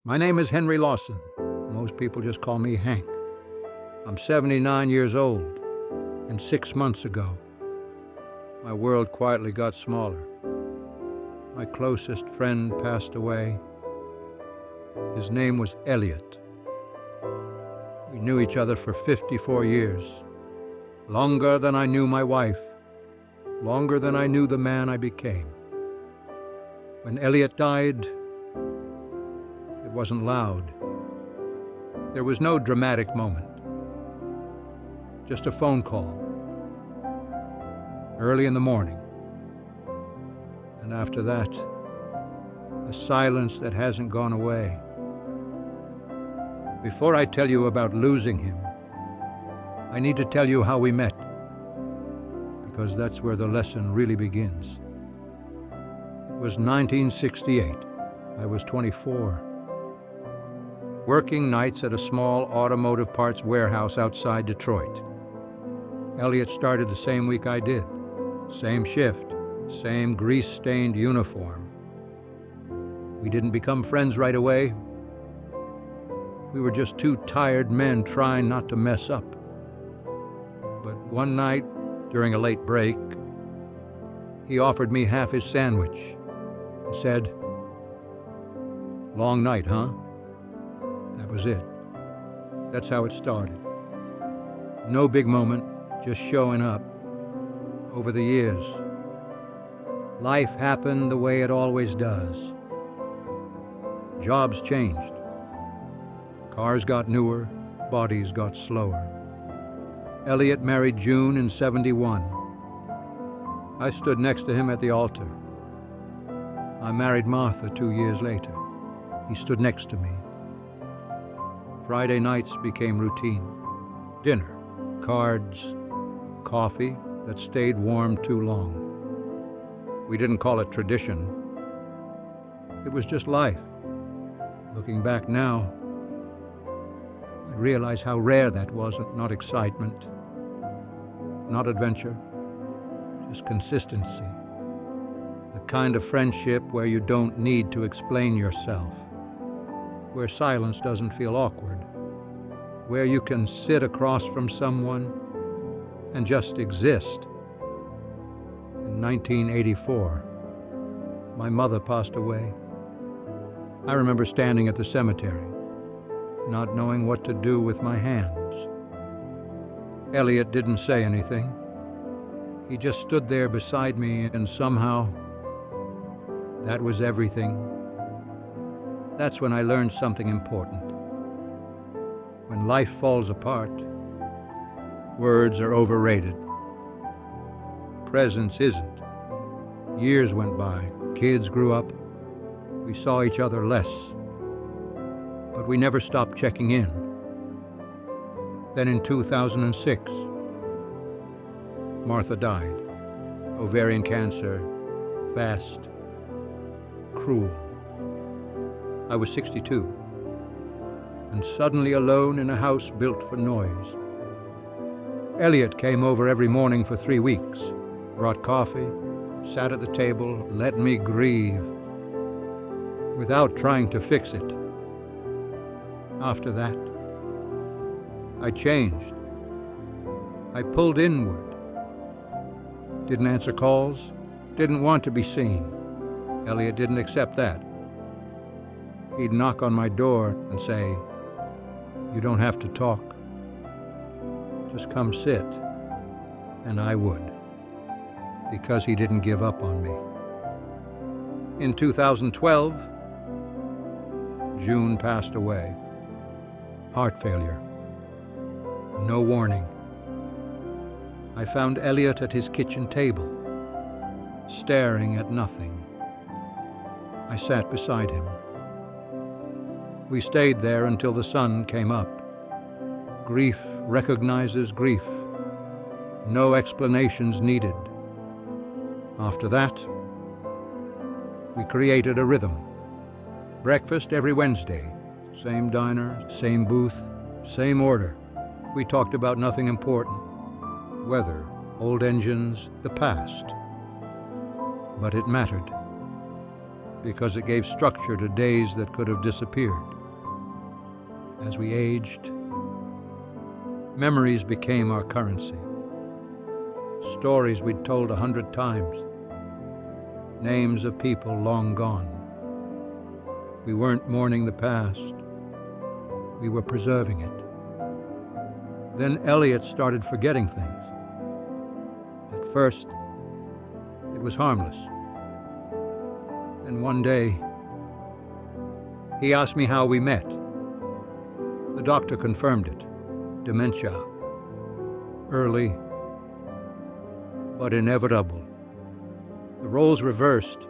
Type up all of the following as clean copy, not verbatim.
My name is Henry Lawson. Most people just call me Hank. I'm 79 years old, and 6 months ago, my world quietly got smaller. My closest friend passed away. His name was Elliot. We knew each other for 54 years, longer than I knew my wife, longer than I knew the man I became. When Elliot died, it wasn't loud. There was no dramatic moment. Just a phone call, early in the morning. And after that, a silence that hasn't gone away. Before I tell you about losing him, I need to tell you how we met, because that's where the lesson really begins. It was 1968. I was 24. Working nights at a small automotive parts warehouse outside Detroit. Elliot started the same week I did. Same shift, same grease-stained uniform. We didn't become friends right away. We were just two tired men trying not to mess up. But one night, during a late break, he offered me half his sandwich and said, "Long night, huh?" That was it. That's how it started. No big moment, just showing up. Over the years, life happened the way it always does. Jobs changed. Cars got newer, bodies got slower. Elliot married June in '71. I stood next to him at the altar. I married Martha 2 years later. He stood next to me. Friday nights became routine. Dinner, cards, coffee that stayed warm too long. We didn't call it tradition. It was just life. Looking back now, I realize how rare that was. Not excitement, not adventure, just consistency. The kind of friendship where you don't need to explain yourself, where silence doesn't feel awkward, where you can sit across from someone and just exist. In 1984, my mother passed away. I remember standing at the cemetery, not knowing what to do with my hands. Elliot didn't say anything. He just stood there beside me, and somehow, that was everything. That's when I learned something important. When life falls apart, words are overrated. Presence isn't. Years went by, kids grew up, we saw each other less, but we never stopped checking in. Then in 2006, Martha died. Ovarian cancer, fast, cruel. I was 62, and suddenly alone in a house built for noise. Elliot came over every morning for 3 weeks, brought coffee, sat at the table, let me grieve, without trying to fix it. After that, I changed. I pulled inward. Didn't answer calls, didn't want to be seen. Elliot didn't accept that. He'd knock on my door and say, "You don't have to talk. Just come sit." And I would, because he didn't give up on me. In 2012, June passed away. Heart failure. No warning. I found Elliot at his kitchen table, staring at nothing. I sat beside him. We stayed there until the sun came up. Grief recognizes grief. No explanations needed. After that, we created a rhythm. Breakfast every Wednesday. Same diner, same booth, same order. We talked about nothing important. Weather, old engines, the past. But it mattered, because it gave structure to days that could have disappeared. As we aged, memories became our currency. Stories we'd told 100 times. Names of people long gone. We weren't mourning the past. We were preserving it. Then Elliot started forgetting things. At first, it was harmless. And one day, he asked me how we met. The doctor confirmed it. Dementia. Early, but inevitable. The roles reversed.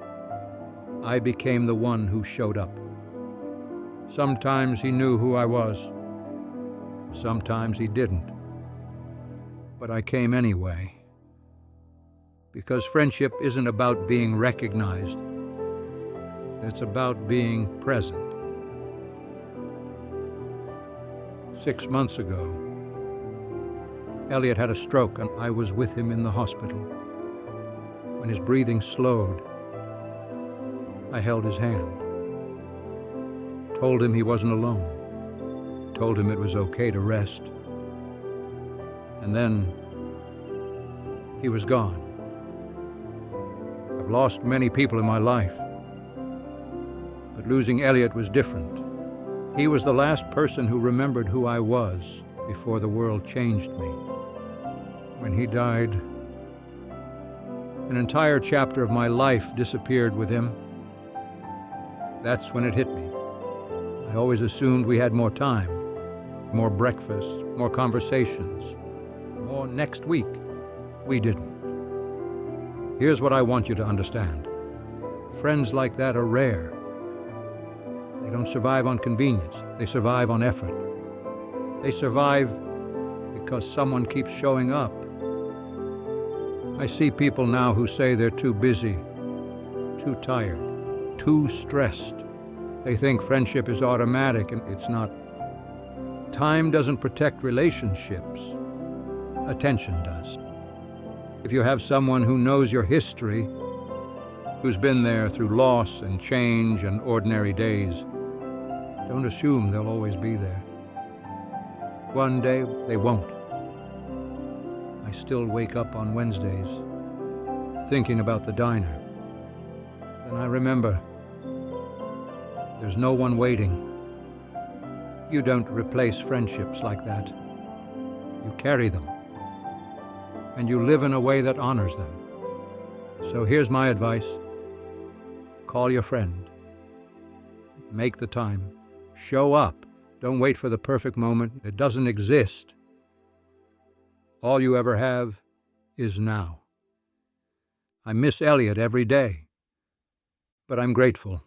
I became the one who showed up. Sometimes he knew who I was. Sometimes he didn't. But I came anyway. Because friendship isn't about being recognized. It's about being present. 6 months ago, Elliot had a stroke and I was with him in the hospital. When his breathing slowed, I held his hand. Told him he wasn't alone. Told him it was okay to rest. And then he was gone. I've lost many people in my life, but losing Elliot was different. He was the last person who remembered who I was before the world changed me. When he died, an entire chapter of my life disappeared with him. That's when it hit me. I always assumed we had more time, more breakfast, more conversations, more next week. We didn't. Here's what I want you to understand. Friends like that are rare. They don't survive on convenience. They survive on effort. They survive because someone keeps showing up. I see people now who say they're too busy, too tired, too stressed. They think friendship is automatic, and it's not. Time doesn't protect relationships. Attention does. If you have someone who knows your history, who's been there through loss and change and ordinary days, don't assume they'll always be there. One day, they won't. I still wake up on Wednesdays, thinking about the diner. Then I remember, there's no one waiting. You don't replace friendships like that. You carry them, and you live in a way that honors them. So here's my advice. Call your friend. Make the time. Show up. Don't wait for the perfect moment. It doesn't exist. All you ever have is now. I miss Elliot every day, but I'm grateful.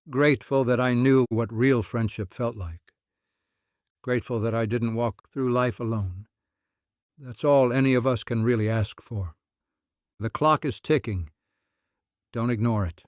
Grateful that I knew what real friendship felt like. Grateful that I didn't walk through life alone. That's all any of us can really ask for. The clock is ticking. Don't ignore it.